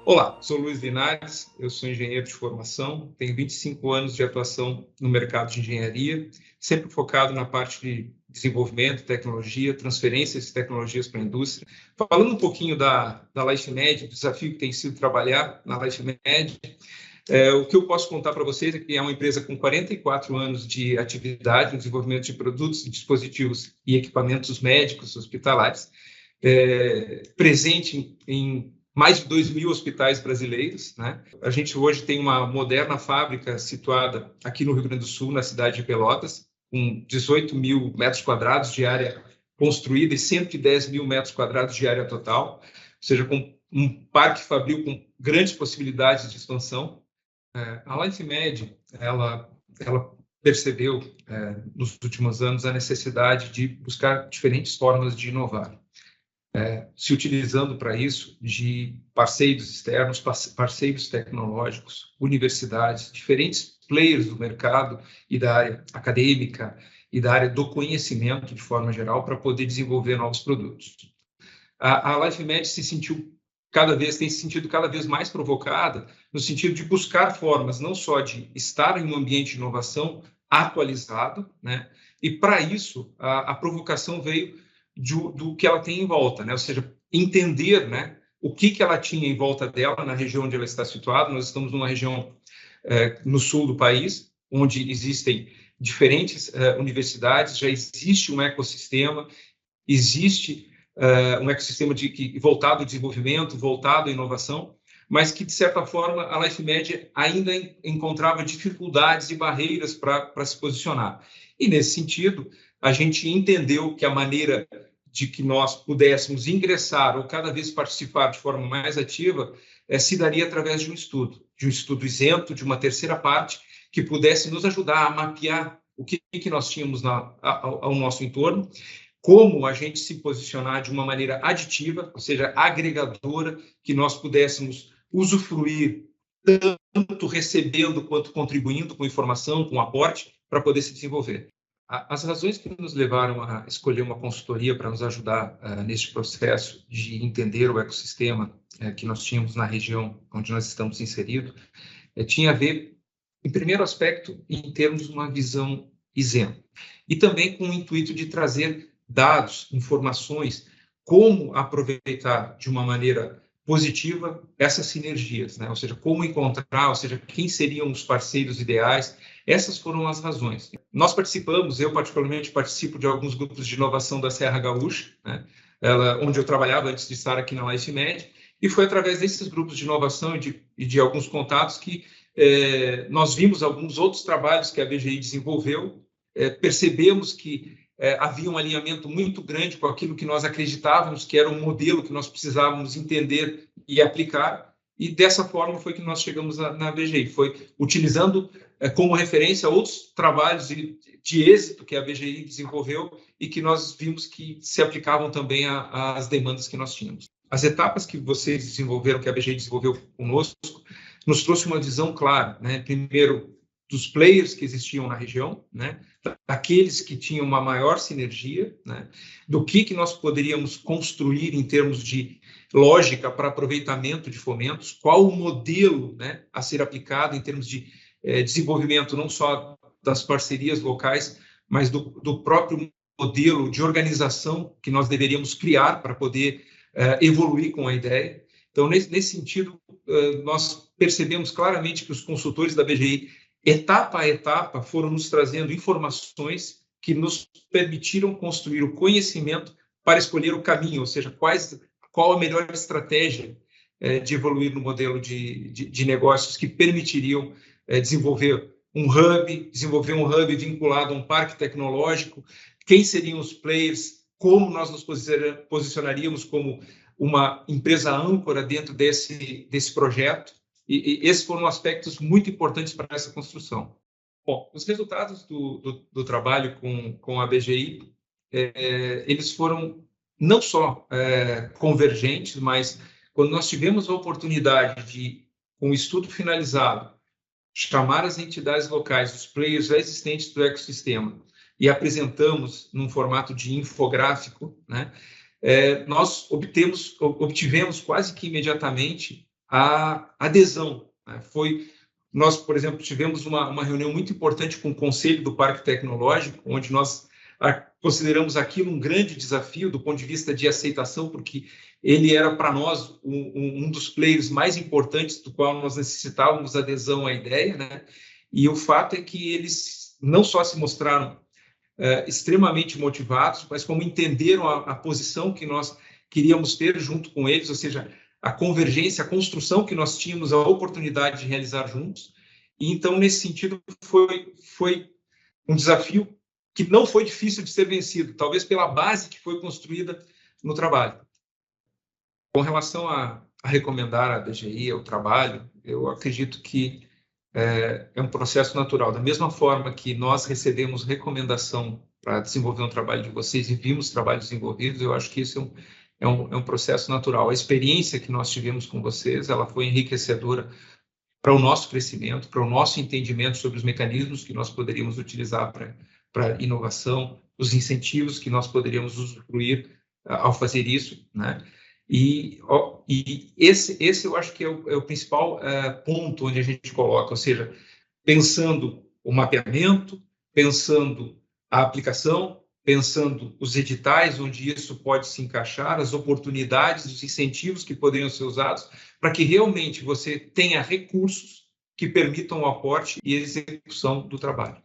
Olá, sou Luiz Linares, eu sou engenheiro de formação, tenho 25 anos de atuação no mercado de engenharia, sempre focado na parte de desenvolvimento, tecnologia, transferência de tecnologias para a indústria. Falando um pouquinho da LifeMed, o desafio que tem sido trabalhar na LifeMed, o que eu posso contar para vocês é que é uma empresa com 44 anos de atividade no desenvolvimento de produtos, dispositivos e equipamentos médicos hospitalares, presente em mais de 2.000 hospitais brasileiros, né? A gente hoje tem uma moderna fábrica situada aqui no Rio Grande do Sul, na cidade de Pelotas, com 18.000 metros quadrados de área construída e 110.000 metros quadrados de área total, ou seja, com um parque fabril com grandes possibilidades de expansão. A LifeMed, ela percebeu, nos últimos anos, a necessidade de buscar diferentes formas de inovar, se utilizando para isso de parceiros externos, parceiros tecnológicos, universidades, diferentes players do mercado e da área acadêmica e da área do conhecimento, de forma geral, para poder desenvolver novos produtos. A LifeMed tem se sentido cada vez mais provocada no sentido de buscar formas não só de estar em um ambiente de inovação atualizado, né? E para isso a provocação veio do que ela tem em volta, né? Ou seja, entender, né, o que ela tinha em volta dela na região onde ela está situada. Nós estamos numa região no sul do país, onde existem diferentes universidades, já existe um ecossistema, existe um ecossistema voltado ao desenvolvimento, voltado à inovação, mas que, de certa forma, a LifeMed ainda encontrava dificuldades e barreiras para se posicionar. E, nesse sentido, a gente entendeu que a maneira de que nós pudéssemos ingressar ou cada vez participar de forma mais ativa se daria através de um estudo isento, de uma terceira parte, que pudesse nos ajudar a mapear o que nós tínhamos ao nosso entorno, como a gente se posicionar de uma maneira aditiva, ou seja, agregadora, que nós pudéssemos usufruir tanto recebendo quanto contribuindo com informação, com aporte, para poder se desenvolver. As razões que nos levaram a escolher uma consultoria para nos ajudar neste processo de entender o ecossistema que nós tínhamos na região onde nós estamos inseridos, tinha a ver, em primeiro aspecto, em termos de uma visão isenta, e também com o intuito de trazer dados, informações, como aproveitar de uma maneira positiva essas sinergias, né? Ou seja, como encontrar, ou seja, quem seriam os parceiros ideais. Essas foram as razões. Nós participamos, eu particularmente participo de alguns grupos de inovação da Serra Gaúcha, né? Onde eu trabalhava antes de estar aqui na LifeMed, e foi através desses grupos de inovação e de alguns contatos que nós vimos alguns outros trabalhos que a BGI desenvolveu, percebemos que havia um alinhamento muito grande com aquilo que nós acreditávamos que era um modelo que nós precisávamos entender e aplicar, e dessa forma foi que nós chegamos na BGI, foi utilizando como referência outros trabalhos de êxito que a BGI desenvolveu e que nós vimos que se aplicavam também às demandas que nós tínhamos. As etapas que vocês desenvolveram, que a BGI desenvolveu conosco, nos trouxe uma visão clara, né? Primeiro, dos players que existiam na região, né? Daqueles que tinham uma maior sinergia, né? Do que nós poderíamos construir em termos de lógica para aproveitamento de fomentos, qual o modelo, né, a ser aplicado em termos de desenvolvimento não só das parcerias locais, mas do próprio modelo de organização que nós deveríamos criar para poder evoluir com a ideia. Então, nesse sentido, nós percebemos claramente que os consultores da BGI, etapa a etapa, foram nos trazendo informações que nos permitiram construir o conhecimento para escolher o caminho, ou seja, qual a melhor estratégia de evoluir no modelo de negócios que permitiriam desenvolver um hub vinculado a um parque tecnológico, quem seriam os players, como nós nos posicionaríamos como uma empresa âncora dentro desse projeto. E esses foram aspectos muito importantes para essa construção. Bom, os resultados do trabalho com a BGI, eles foram não só convergentes, mas quando nós tivemos a oportunidade de, com o estudo finalizado, chamar as entidades locais, os players já existentes do ecossistema, e apresentamos num formato de infográfico, né? Nós obtivemos quase que imediatamente a adesão, né? Nós, por exemplo, tivemos uma reunião muito importante com o Conselho do Parque Tecnológico, onde nós consideramos aquilo um grande desafio do ponto de vista de aceitação, porque ele era para nós um dos players mais importantes do qual nós necessitávamos adesão à ideia, né? E o fato é que eles não só se mostraram extremamente motivados, mas como entenderam a posição que nós queríamos ter junto com eles, ou seja, a convergência, a construção que nós tínhamos, a oportunidade de realizar juntos. E então, nesse sentido, foi um desafio que não foi difícil de ser vencido, talvez pela base que foi construída no trabalho. Com relação a recomendar a DGI, ao trabalho, eu acredito que é um processo natural. Da mesma forma que nós recebemos recomendação para desenvolver um trabalho de vocês e vimos trabalhos desenvolvidos, eu acho que isso é um processo natural. A experiência que nós tivemos com vocês, ela foi enriquecedora para o nosso crescimento, para o nosso entendimento sobre os mecanismos que nós poderíamos utilizar para inovação, os incentivos que nós poderíamos usufruir ao fazer isso, né? E esse eu acho que é o principal ponto onde a gente coloca, ou seja, pensando o mapeamento, pensando a aplicação, pensando os editais onde isso pode se encaixar, as oportunidades, os incentivos que poderiam ser usados, para que realmente você tenha recursos que permitam o aporte e a execução do trabalho.